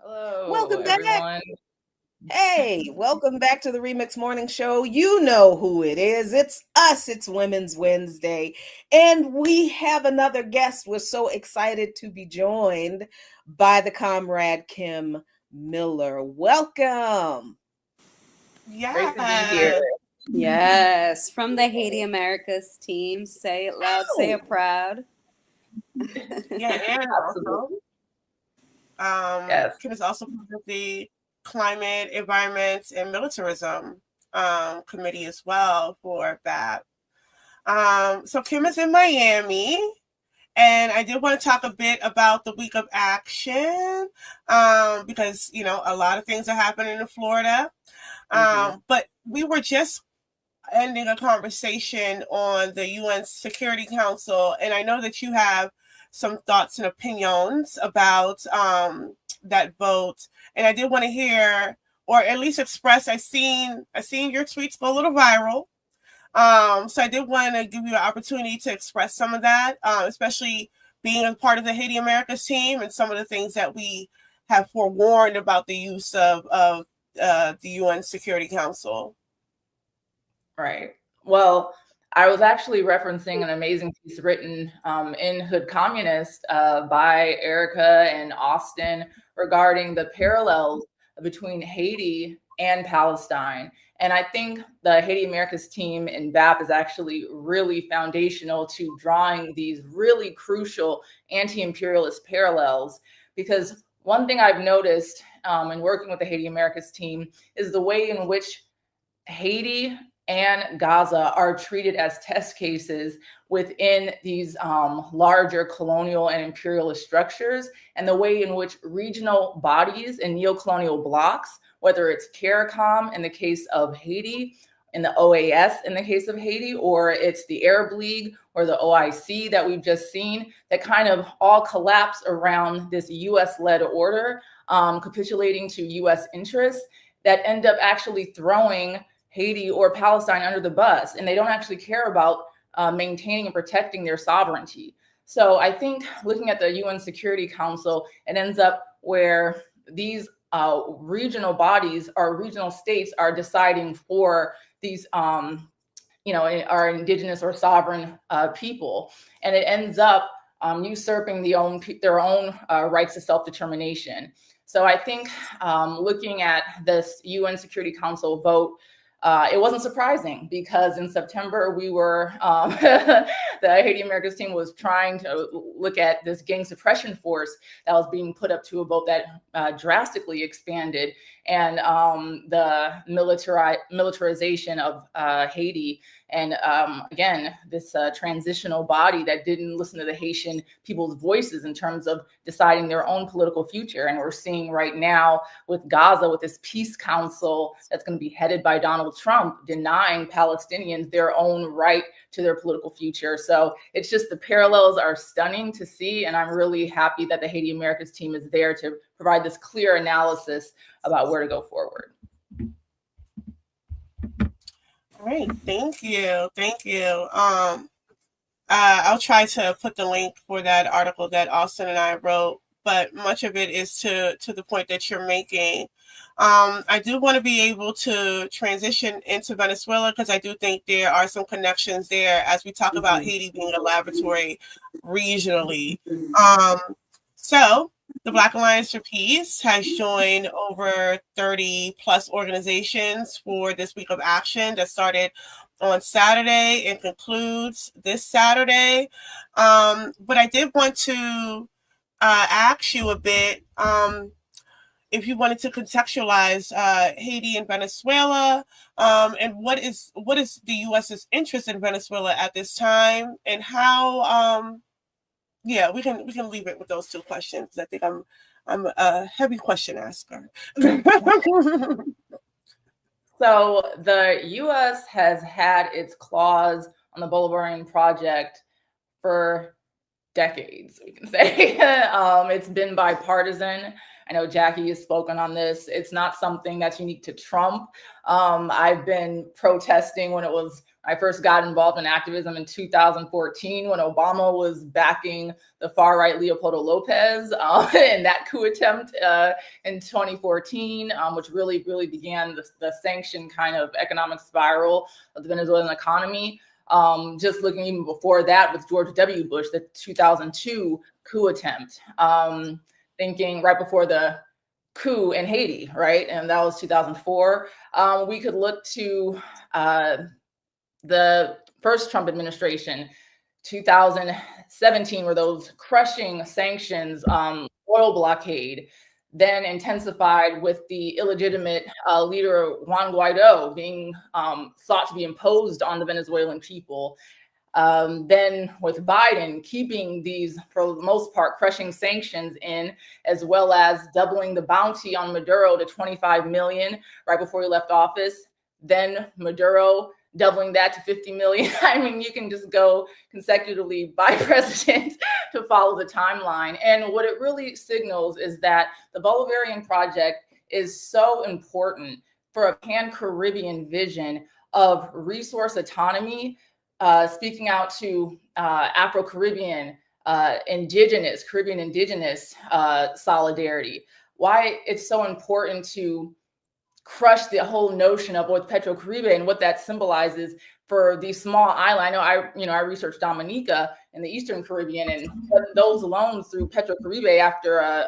Welcome back. everyone. Hey, welcome back to the Remix Morning Show. You know who it is. It's us. It's Women's Wednesday. And we have another guest. We're so excited to be joined by the comrade Kim Miller. Welcome. Yeah. Great to be here. Yes, from the Haiti Americas team. Say it loud, say it proud. Yeah, and also, yes. Kim is also part of the Climate, Environment, and Militarism Committee as well for BAP. So Kim is in Miami, and I did want to talk a bit about the week of action because, you know, a lot of things are happening in Florida. But we were just ending a conversation on the UN Security Council, and I know that you have some thoughts and opinions about that vote, and I did want to hear, or at least express. I seen your tweets go a little viral, so I did want to give you an opportunity to express some of that, especially being a part of the Haiti Americas team and some of the things that we have forewarned about the use of the UN Security Council. Right. Well, I was actually referencing an amazing piece written in Hood Communist by Erica and Austin regarding the parallels between Haiti and Palestine. And I think the Haiti Americas team in BAP is actually really foundational to drawing these really crucial anti-imperialist parallels, because one thing I've noticed in working with the Haiti Americas team is the way in which Haiti and Gaza are treated as test cases within these larger colonial and imperialist structures, and the way in which regional bodies and neo-colonial blocs, whether it's CARICOM in the case of Haiti, in the OAS in the case of Haiti, or it's the Arab League or the OIC that we've just seen, that kind of all collapse around this US-led order, capitulating to US interests, that end up actually throwing Haiti or Palestine under the bus, and they don't actually care about maintaining and protecting their sovereignty. So I think looking at the UN Security Council, it ends up where these regional bodies or regional states are deciding for these, our indigenous or sovereign people, and it ends up usurping their own rights to self-determination. So I think looking at this UN Security Council vote, it wasn't surprising, because in September we were, the Haiti Americas team was trying to look at this gang suppression force that was being put up to a vote that drastically expanded, and the militarization of Haiti, and again, this transitional body that didn't listen to the Haitian people's voices in terms of deciding their own political future. And we're seeing right now with Gaza, with this peace council that's going to be headed by Donald Trump, denying Palestinians their own right to their political future. So it's just, the parallels are stunning to see, and I'm really happy that the Haiti Americas team is there to provide this clear analysis about where to go forward. All right, thank you. I'll try to put the link for that article that Austin and I wrote, but much of it is to the point that you're making. I do want to be able to transition into Venezuela, because I do think there are some connections there as we talk about Haiti being a laboratory regionally. So the Black Alliance for Peace has joined over 30 plus organizations for this week of action that started on Saturday and concludes this Saturday. But I did want to ask you a bit if you wanted to contextualize Haiti and Venezuela, and what is the U.S.'s interest in Venezuela at this time, and how yeah, we can leave it with those two questions. I think I'm a heavy question asker. So the U.S. has had its claws on the Bolivarian project for decades, we can say. It's been bipartisan. I know Jackie has spoken on this. It's not something that's unique to Trump. I've been protesting when it was I first got involved in activism in 2014 when Obama was backing the far-right Leopoldo Lopez in that coup attempt in 2014, which really began the sanction kind of economic spiral of the Venezuelan economy. Just looking even before that with George W. Bush, the 2002 coup attempt, thinking right before the coup in Haiti, right? And that was 2004. We could look to the first Trump administration, 2017, where those crushing sanctions, oil blockade, then intensified with the illegitimate leader Juan Guaido being sought to be imposed on the Venezuelan people. Then with Biden keeping these, for the most part, crushing sanctions in, as well as doubling the bounty on Maduro to 25 million right before he left office. Then Maduro doubling that to 50 million. I mean, you can just go consecutively by president to follow the timeline. And what it really signals is that the Bolivarian project is so important for a pan-Caribbean vision of resource autonomy, speaking out to Afro-Caribbean, Caribbean indigenous solidarity. Why it's so important to crush the whole notion of what Petrocaribe and what that symbolizes for these small islands. I know I researched Dominica in the Eastern Caribbean, and those loans through Petrocaribe after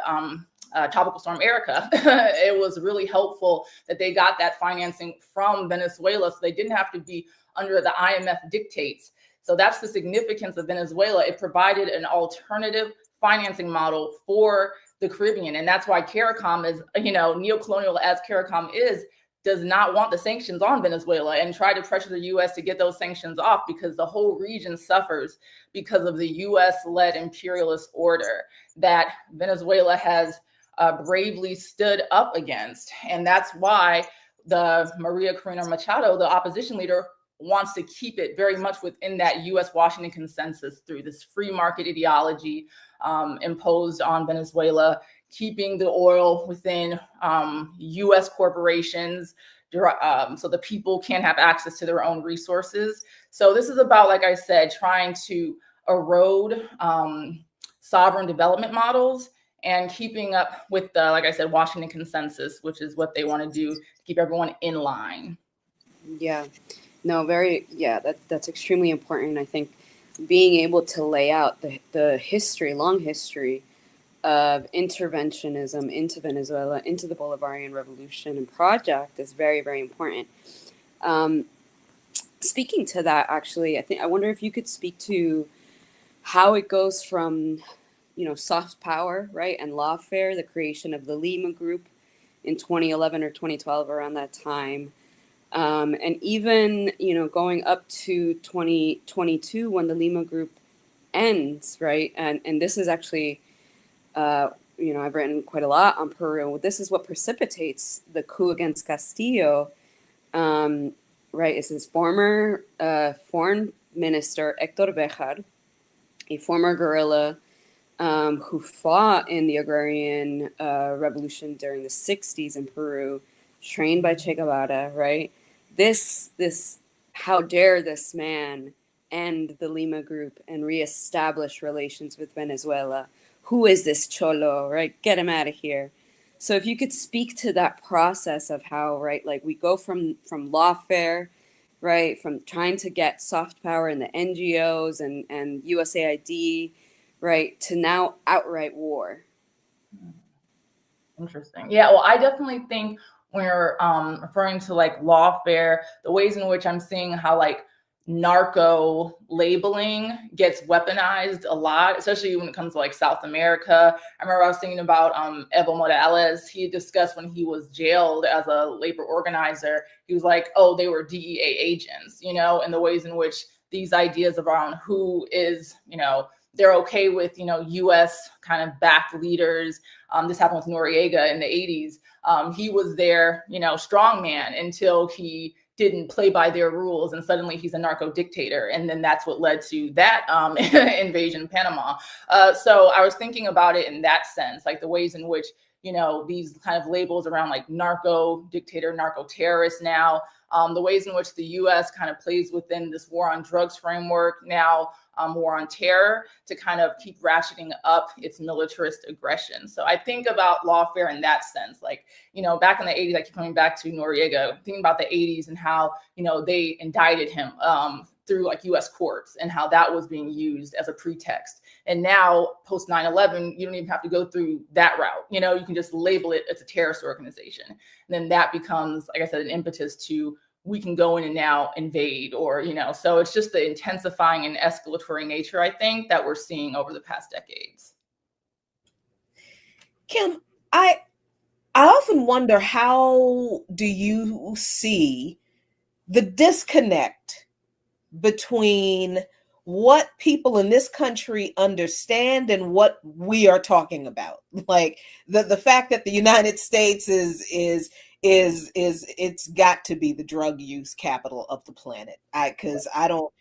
Tropical Storm Erica, it was really helpful that they got that financing from Venezuela, so they didn't have to be under the IMF dictates. So that's the significance of Venezuela. It provided an alternative financing model for the Caribbean. And that's why CARICOM is, neocolonial as CARICOM is, does not want the sanctions on Venezuela and try to pressure the U.S. to get those sanctions off, because the whole region suffers because of the U.S.-led imperialist order that Venezuela has bravely stood up against. And that's why the Maria Corina Machado, the opposition leader, wants to keep it very much within that U.S. Washington consensus through this free market ideology imposed on Venezuela, keeping the oil within U.S. corporations so the people can have access to their own resources. So this is about, like I said, trying to erode sovereign development models and keeping up with the, like I said, Washington consensus, which is what they want to do to keep everyone in line. Yeah. No, that's extremely important. I think being able to lay out the history, long history of interventionism into Venezuela, into the Bolivarian Revolution and project is very, very important. Speaking to that, actually, I wonder if you could speak to how it goes from, soft power, right, and lawfare, the creation of the Lima Group in 2011 or 2012, around that time. And even, going up to 2022 when the Lima Group ends, right? And this is actually, I've written quite a lot on Peru. This is what precipitates the coup against Castillo, right? It's his former foreign minister, Héctor Béjar, a former guerrilla who fought in the agrarian revolution during the 60s in Peru, trained by Che Guevara, right? This, how dare this man end the Lima Group and reestablish relations with Venezuela? Who is this cholo, right? Get him out of here. So if you could speak to that process of how, right, like we go from lawfare, right, from trying to get soft power in the NGOs and USAID, right, to now outright war. Interesting. Yeah, well, I definitely think when you're referring to like lawfare, the ways in which I'm seeing how like narco labeling gets weaponized a lot, especially when it comes to like South America. I remember I was thinking about Evo Morales. He discussed when he was jailed as a labor organizer, he was like, oh, they were DEA agents, and the ways in which these ideas around who is, they're okay with, U.S. kind of backed leaders. This happened with Noriega in the 80s. He was their, strong man until he didn't play by their rules, and suddenly he's a narco dictator. And then that's what led to that invasion of Panama. So I was thinking about it in that sense, like the ways in which, these kind of labels around like narco dictator, narco terrorist now the ways in which the U.S. kind of plays within this war on drugs framework, now war on terror, to kind of keep ratcheting up its militarist aggression. So I think about lawfare in that sense. Like, you know, back in the 80s, I keep coming back to Noriega, thinking about the 80s and how, you know, they indicted him through like U.S. courts and how that was being used as a pretext. And now post 9/11, you don't even have to go through that route. You know, you can just label it as a terrorist organization. And then that becomes, like I said, an impetus to, we can go in and now invade, or, you know, so it's just the intensifying and escalatory nature, I think, that we're seeing over the past decades. Kim, I often wonder, how do you see the disconnect between what people in this country understand and what we are talking about? Like the fact that the United States is it's got to be the drug use capital of the planet. Because I don't,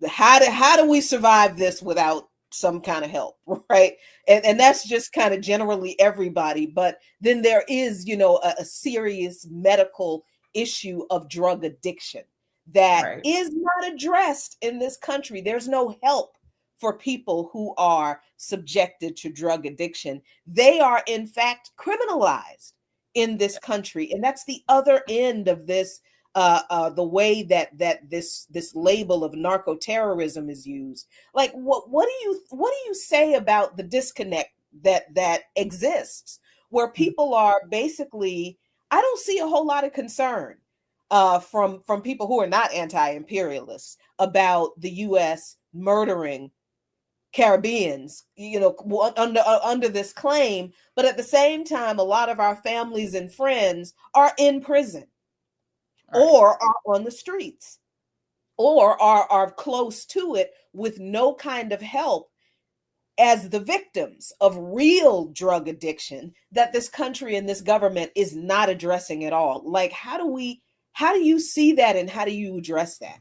how do we survive this without some kind of help, right? And that's just kind of generally everybody. But then there is, you know, a serious medical issue of drug addiction that is not addressed in this country. There's no help for people who are subjected to drug addiction. They are, in fact, criminalized in this country. And that's the other end of this, the way that this label of narco-terrorism is used. Like, what do you say about the disconnect that exists, where people are basically, I don't see a whole lot of concern from people who are not anti-imperialists about the U.S. murdering Caribbeans, you know, under this claim, but at the same time, a lot of our families and friends are in prison, or are on the streets, or are close to it with no kind of help as the victims of real drug addiction that this country and this government is not addressing at all. Like, how do you see that, and how do you address that?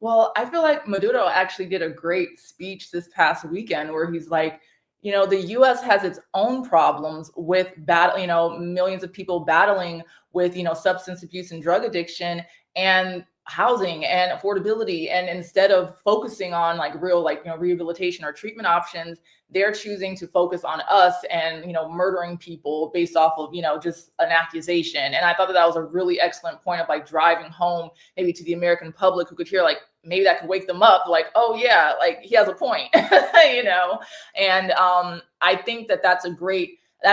Well, I feel like Maduro actually did a great speech this past weekend where he's like, you know, the U.S. has its own problems with millions of people battling with, you know, substance abuse and drug addiction and housing and affordability. And instead of focusing on like real, like, you know, rehabilitation or treatment options, they're choosing to focus on us and, you know, murdering people based off of, you know, just an accusation. And I thought that was a really excellent point of like driving home maybe to the American public who could hear, like, maybe that could wake them up, like, oh yeah, like he has a point, you know? And I think that that's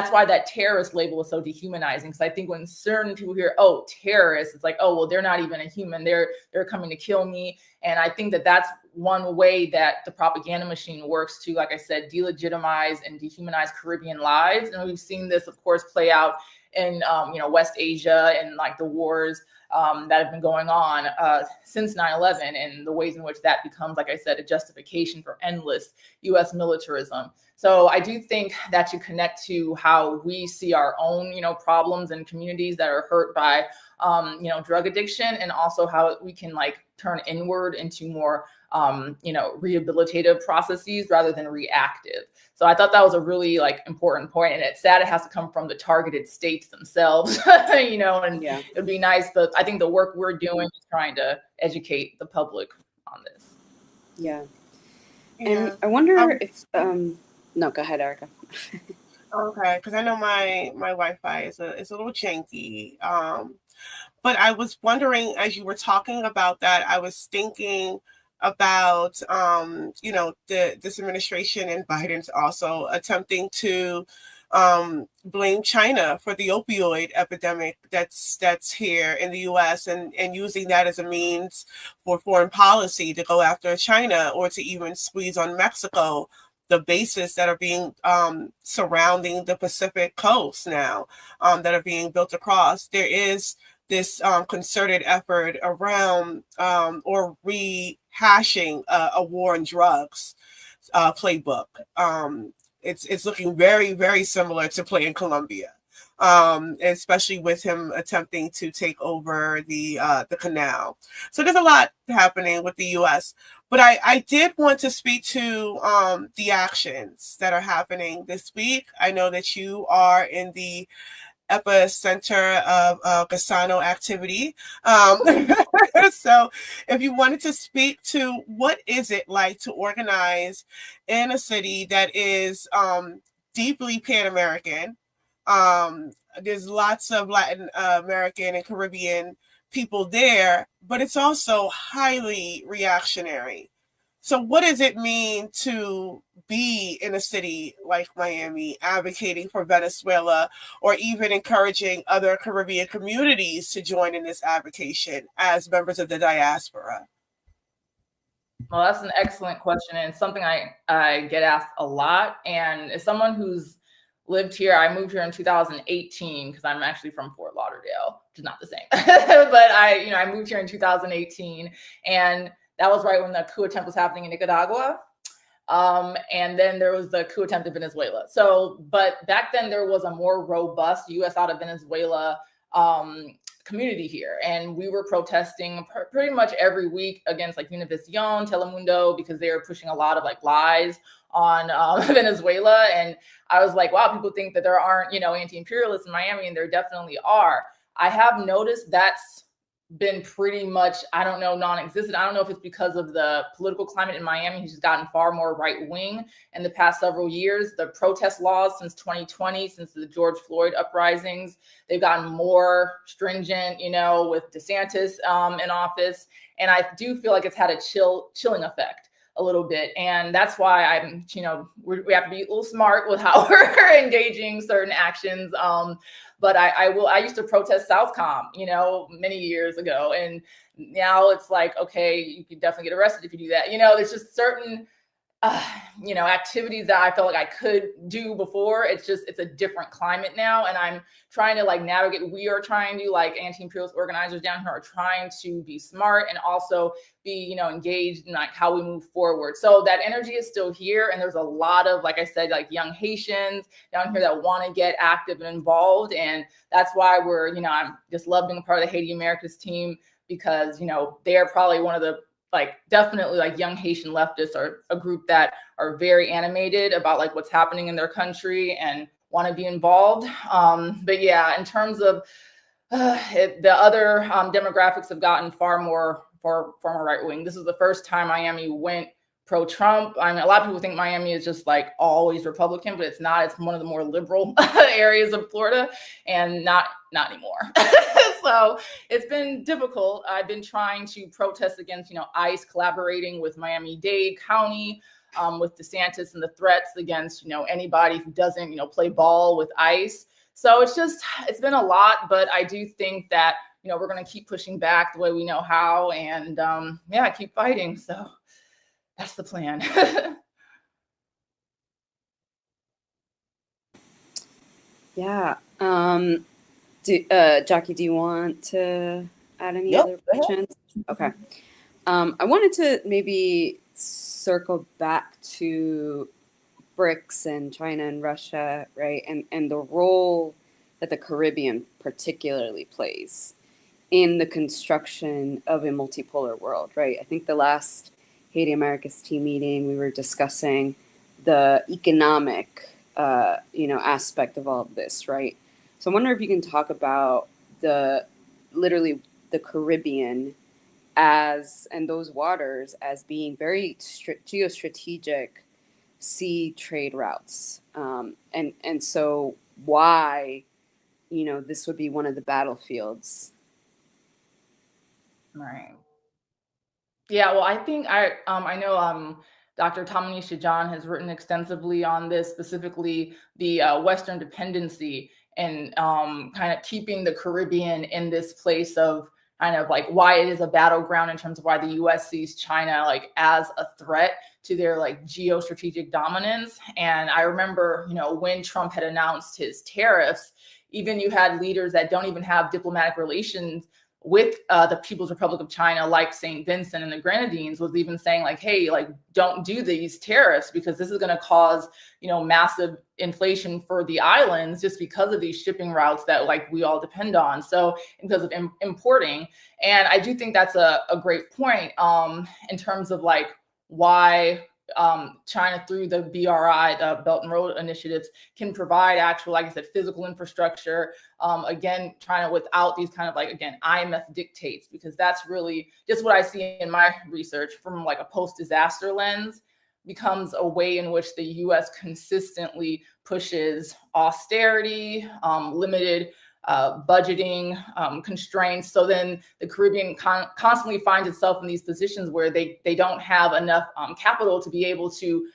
why that terrorist label is so dehumanizing. Because I think when certain people hear, oh, terrorists, it's like, oh, well, they're not even a human. They're coming to kill me. And I think that that's one way that the propaganda machine works to, like I said, delegitimize and dehumanize Caribbean lives. And we've seen this, of course, play out in, you know, West Asia and like the wars that have been going on since 9/11, and the ways in which that becomes, like I said, a justification for endless U.S. militarism. So I do think that should connect to how we see our own, you know, problems and communities that are hurt by, you know, drug addiction, and also how we can like turn inward into more, you know, rehabilitative processes rather than reactive. So I thought that was a really like important point, and it's sad it has to come from the targeted states themselves, you know, and yeah, it'd be nice, but I think the work we're doing is trying to educate the public on this. Yeah. And I wonder if, no, go ahead, Erica. Okay, because I know my Wi-Fi is a little janky. But I was wondering, as you were talking about that, I was thinking about, you know, this administration and Biden's also attempting to blame China for the opioid epidemic that's here in the U.S. and using that as a means for foreign policy to go after China, or to even squeeze on Mexico, the bases that are being surrounding the Pacific coast now, that are being built across. There is this concerted effort around or rehashing a war on drugs playbook. It's looking very, very similar to Play in Colombia, especially with him attempting to take over the canal. So there's a lot happening with the U.S. But I did want to speak to the actions that are happening this week. I know that you are in the epicenter of Gasano activity. So if you wanted to speak to what is it like to organize in a city that is deeply Pan-American. There's lots of Latin American and Caribbean people there, but it's also highly reactionary. So what does it mean to be in a city like Miami, advocating for Venezuela, or even encouraging other Caribbean communities to join in this advocacy as members of the diaspora? Well, that's an excellent question, and something I get asked a lot. And as someone who's lived here, I moved here in 2018 because I'm actually from Fort Lauderdale, which is not the same. But I moved here in 2018, and that was right when the coup attempt was happening in Nicaragua. And then there was the coup attempt in Venezuela. So, but back then there was a more robust U.S. out of Venezuela community here. And we were protesting pretty much every week against like Univision, Telemundo, because they were pushing a lot of like lies on Venezuela. And I was like, wow, people think that there aren't, anti-imperialists in Miami, and there definitely are. I have noticed that's been pretty much, I don't know, non-existent. I don't know if it's because of the political climate in Miami has just gotten far more right-wing in the past several years. The protest laws since 2020, since the George Floyd uprisings, they've gotten more stringent, with DeSantis in office. And I do feel like it's had a chilling effect a little bit. And that's why I'm, we have to be a little smart with how we're engaging certain actions. But I used to protest Southcom, many years ago. And now it's like, okay, you could definitely get arrested if you do that. There's just certain, activities that I felt like I could do before. It's a different climate now. And I'm trying to like navigate. We are trying to, like, anti-imperialist organizers down here are trying to be smart and also be, engaged in like how we move forward. So that energy is still here. And there's a lot of, like I said, like young Haitians down here that want to get active and involved. And that's why we're, I'm just love being a part of the Haiti Americas team, because, they're probably one of the, like, definitely like young Haitian leftists are a group that are very animated about like what's happening in their country and want to be involved. But yeah, in terms of the other demographics have gotten far more right wing. This is the first time Miami went pro-Trump. I mean, a lot of people think Miami is just like always Republican, but it's not. It's one of the more liberal areas of Florida, and not anymore. So it's been difficult. I've been trying to protest against, ICE collaborating with Miami-Dade County, with DeSantis and the threats against, anybody who doesn't, play ball with ICE. So it's been a lot, but I do think that, we're going to keep pushing back the way we know how, and keep fighting. So that's the plan. Yeah. Jackie, do you want to add any other questions? Okay. I wanted to maybe circle back to BRICS and China and Russia, right? And the role that the Caribbean particularly plays in the construction of a multipolar world, right? I think the last Haiti Americas team meeting, we were discussing the economic, aspect of all of this, right? So I wonder if you can talk about literally the Caribbean and those waters as being very geostrategic sea trade routes. And so why, this would be one of the battlefields. Right. Yeah, well, I think I know Dr. Tamanisha John has written extensively on this, specifically the Western dependency, and kind of keeping the Caribbean in this place of kind of like why it is a battleground in terms of why the U.S. sees China like as a threat to their like geostrategic dominance. And I remember, when Trump had announced his tariffs, even you had leaders that don't even have diplomatic relations with the People's Republic of China, like St. Vincent and the Grenadines, was even saying like, hey, like, don't do these tariffs because this is going to cause, massive inflation for the islands just because of these shipping routes that like we all depend on. So because of importing. And I do think that's a great point in terms of like why China through the BRI, the Belt and Road Initiatives, can provide actual, like I said, physical infrastructure. Again, China without these kind of like, again, IMF dictates, because that's really just what I see in my research from like a post-disaster lens, becomes a way in which the U.S. consistently pushes austerity, limited budgeting constraints. So then the Caribbean constantly finds itself in these positions where they don't have enough capital to be able to,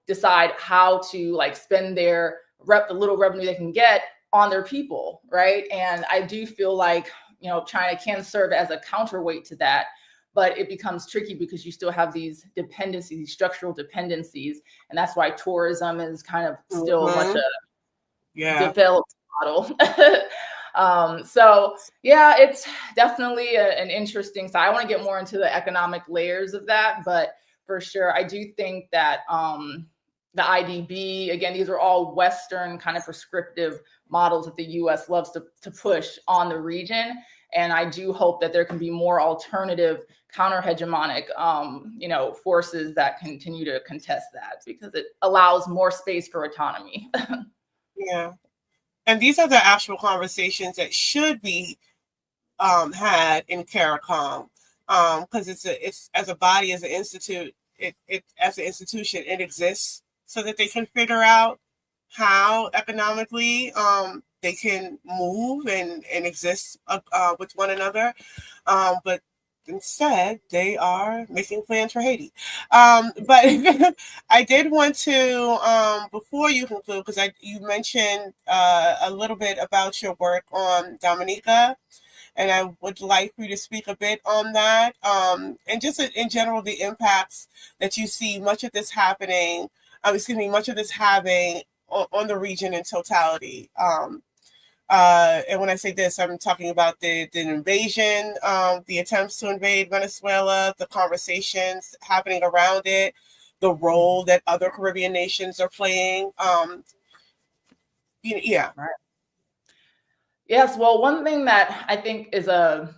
decide how to like spend the little revenue they can get on their people, right? And I do feel like, China can serve as a counterweight to that, but it becomes tricky because you still have these dependencies, these structural dependencies. And that's why tourism is kind of still much a developed model. So yeah, it's definitely an interesting side. I want to get more into the economic layers of that, but for sure, I do think that the IDB, again, these are all Western kind of prescriptive models that the U.S. loves to push on the region. And I do hope that there can be more alternative counter-hegemonic, forces that continue to contest that, because it allows more space for autonomy. Yeah. And these are the actual conversations that should be had in CARICOM, because it's as a body, as an institute, it as an institution, it exists so that they can figure out how economically they can move and exist with one another. But instead, they are making plans for Haiti. But I did want to, before you conclude, because you mentioned a little bit about your work on Dominica, and I would like for you to speak a bit on that, and just in general, the impacts that you see much of this having on the region in totality. And when I say this, I'm talking about the invasion, the attempts to invade Venezuela, the conversations happening around it, the role that other Caribbean nations are playing. Yeah. Right. Yes. Well, one thing that I think is a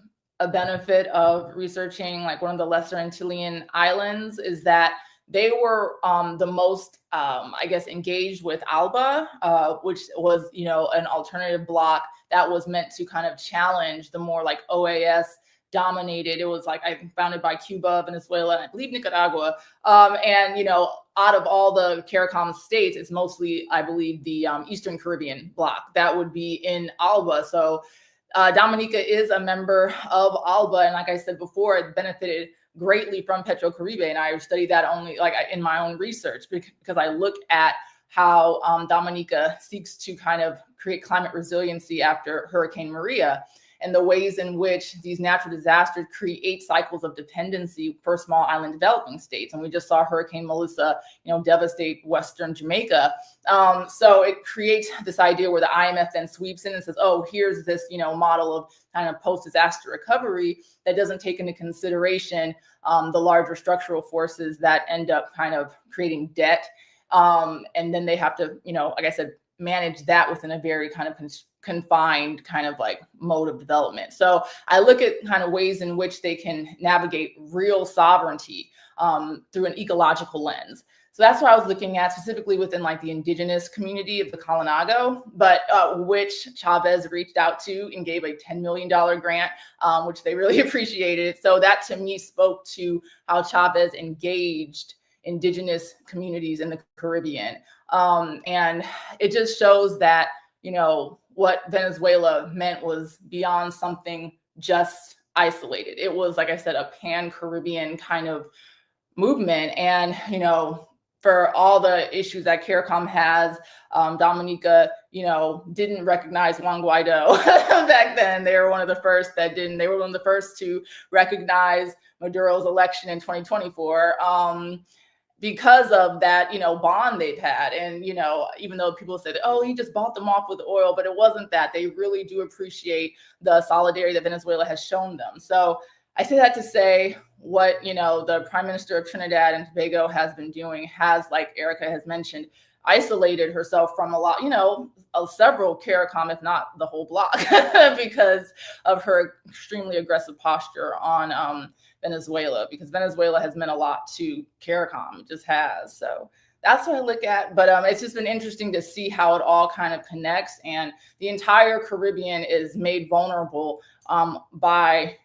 benefit of researching like one of the Lesser Antillean islands is that they were the most, engaged with ALBA, which was, an alternative bloc that was meant to kind of challenge the more like OAS dominated. It was like founded by Cuba, Venezuela, and I believe Nicaragua. And, out of all the CARICOM states, it's mostly, I believe, the Eastern Caribbean bloc that would be in ALBA. So Dominica is a member of ALBA. And like I said before, it benefited greatly from PetroCaribe, and I studied that only like in my own research, because I look at how Dominica seeks to kind of create climate resiliency after Hurricane Maria, and the ways in which these natural disasters create cycles of dependency for small island developing states. And we just saw Hurricane Melissa, devastate Western Jamaica. So it creates this idea where the IMF then sweeps in and says, oh, here's this, model of kind of post-disaster recovery that doesn't take into consideration the larger structural forces that end up kind of creating debt. And then they have to, like I said, manage that within a very kind of confined kind of like mode of development. So I look at kind of ways in which they can navigate real sovereignty through an ecological lens. So that's what I was looking at specifically within like the indigenous community of the Kalinago, but which Chavez reached out to and gave a $10 million grant, which they really appreciated. So that to me spoke to how Chavez engaged indigenous communities in the Caribbean. And it just shows that, what Venezuela meant was beyond something just isolated. It was, like I said, a pan-Caribbean kind of movement. And, for all the issues that CARICOM has, Dominica, didn't recognize Juan Guaido back then. They were one of the first that didn't. They were one of the first to recognize Maduro's election in 2024. Because of that, bond they've had. And, even though people said, oh, he just bought them off with oil, but it wasn't that. They really do appreciate the solidarity that Venezuela has shown them. So I say that to say what, the Prime Minister of Trinidad and Tobago has been doing has, like Erica has mentioned, isolated herself from a lot, several CARICOM, if not the whole bloc, because of her extremely aggressive posture on Venezuela, because Venezuela has meant a lot to CARICOM. It just has. So that's what I look at. But it's just been interesting to see how it all kind of connects, and the entire Caribbean is made vulnerable by,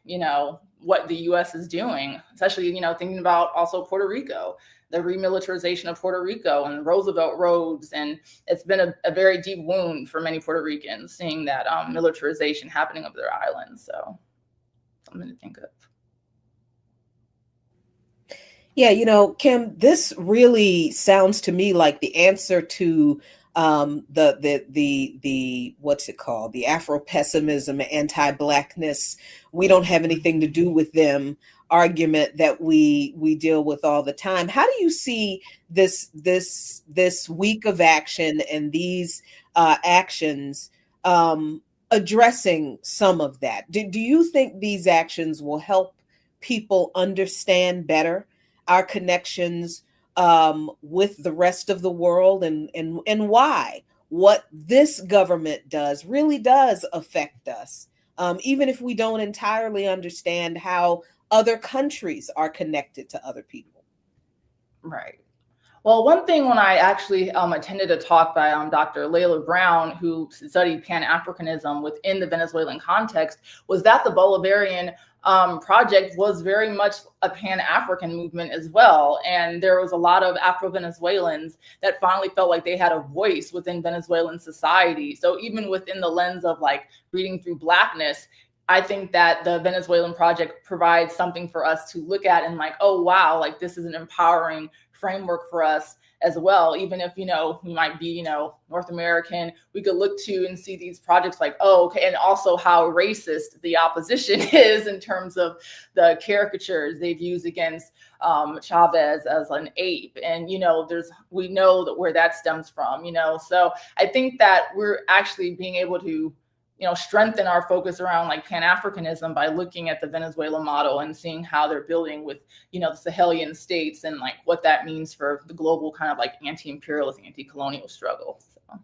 what the U.S. is doing, especially, thinking about also Puerto Rico, the remilitarization of Puerto Rico and Roosevelt Roads. And it's been a very deep wound for many Puerto Ricans seeing that militarization happening of their islands. So something to think of. Yeah, Kim, this really sounds to me like the answer to the what's it called? The Afro-pessimism, anti-Blackness, we don't have anything to do with them argument that we deal with all the time. How do you see this week of action and these actions addressing some of that? Do you think these actions will help people understand better our connections with the rest of the world, and why what this government does really does affect us, even if we don't entirely understand how other countries are connected to other people? Right. Well, one thing when I actually attended a talk by Dr. Layla Brown, who studied Pan-Africanism within the Venezuelan context, was that the Bolivarian project was very much a Pan-African movement as well. And there was a lot of Afro-Venezuelans that finally felt like they had a voice within Venezuelan society. So even within the lens of like reading through Blackness, I think that the Venezuelan project provides something for us to look at and like, oh, wow, like this is an empowering framework for us as well. Even if, we might be, North American, we could look to and see these projects like, oh, okay. And also how racist the opposition is in terms of the caricatures they've used against Chavez as an ape. And, we know that where that stems from, so I think that we're actually being able to strengthen our focus around like Pan-Africanism by looking at the Venezuela model and seeing how they're building with, the Sahelian states and like what that means for the global kind of like anti-imperialist, anti-colonial struggle. So.